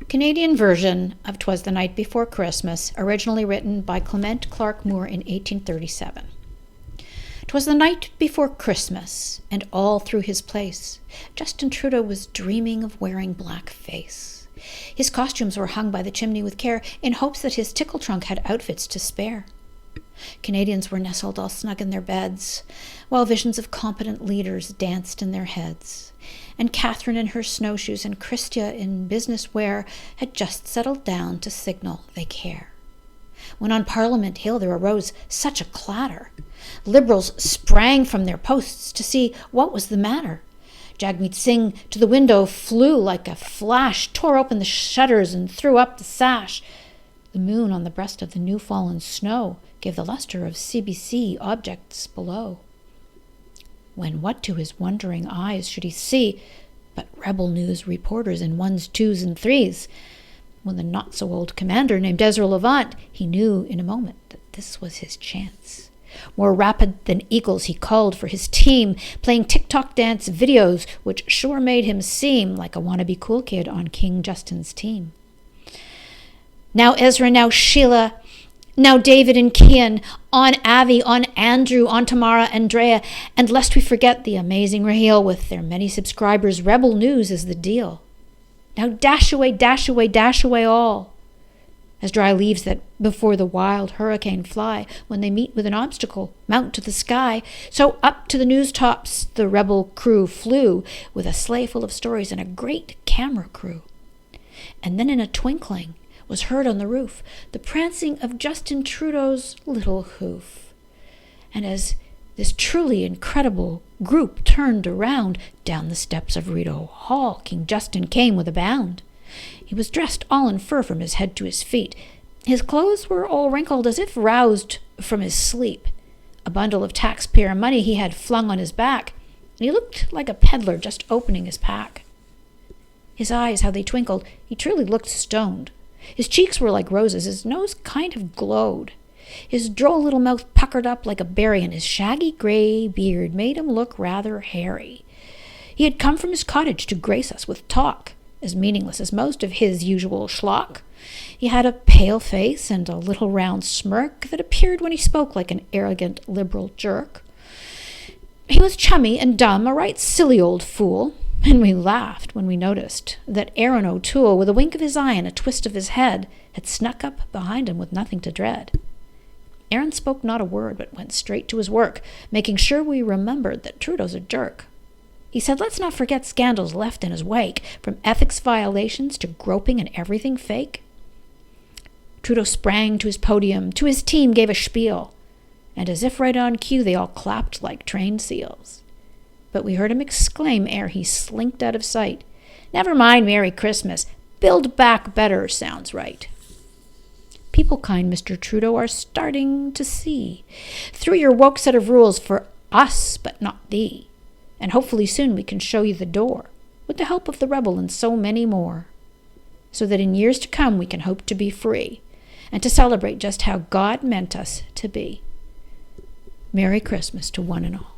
Canadian version of "'Twas the Night Before Christmas," originally written by Clement Clark Moore in 1837. 'Twas the night before Christmas, and all through his place Justin Trudeau was dreaming of wearing blackface. His costumes were hung by the chimney with care, in hopes that his tickle trunk had outfits to spare. Canadians were nestled all snug in their beds, while visions of competent leaders danced in their heads. And Catherine in her snowshoes and Christia in business wear had just settled down to signal they care. When on Parliament Hill there arose such a clatter, Liberals sprang from their posts to see what was the matter. Jagmeet Singh to the window flew like a flash, tore open the shutters and threw up the sash. The moon on the breast of the new-fallen snow gave the luster of CBC objects below. When what to his wondering eyes should he see but rebel news reporters in ones, twos, and threes? When the not-so-old commander named Ezra Levant, he knew in a moment that this was his chance. More rapid than eagles he called for his team, playing TikTok dance videos, which sure made him seem like a wannabe cool kid on King Justin's team. Now Ezra, now Sheila, now David and Kian, on Avi, on Andrew, on Tamara and Drea, and lest we forget the amazing Raheel with their many subscribers, Rebel News is the deal. Now dash away, dash away, dash away all. As dry leaves that before the wild hurricane fly, when they meet with an obstacle, mount to the sky, so up to the news tops the rebel crew flew, with a sleigh full of stories and a great camera crew. And then in a twinkling was heard on the roof the prancing of Justin Trudeau's little hoof. And as this truly incredible group turned around, down the steps of Rideau Hall King Justin came with a bound. He was dressed all in fur from his head to his feet. His clothes were all wrinkled as if roused from his sleep. A bundle of taxpayer money he had flung on his back, and he looked like a peddler just opening his pack. His eyes, how they twinkled, he truly looked stoned. His cheeks were like roses, his nose kind of glowed. His droll little mouth puckered up like a berry, and his shaggy gray beard made him look rather hairy. He had come from his cottage to grace us with talk, as meaningless as most of his usual schlock. He had a pale face and a little round smirk that appeared when he spoke like an arrogant liberal jerk. He was chummy and dumb, a right silly old fool, and we laughed when we noticed that Aaron O'Toole, with a wink of his eye and a twist of his head, had snuck up behind him with nothing to dread. Aaron spoke not a word, but went straight to his work, making sure we remembered that Trudeau's a jerk. He said, let's not forget scandals left in his wake, from ethics violations to groping and everything fake. Trudeau sprang to his podium, to his team gave a spiel, and as if right on cue, they all clapped like trained seals. But we heard him exclaim ere he slinked out of sight, "Never mind Merry Christmas, Build Back Better sounds right." People, kind Mr. Trudeau, are starting to see through your woke set of rules for us, but not thee. And hopefully soon we can show you the door, with the help of the rebel and so many more, so that in years to come we can hope to be free, and to celebrate just how God meant us to be. Merry Christmas to one and all.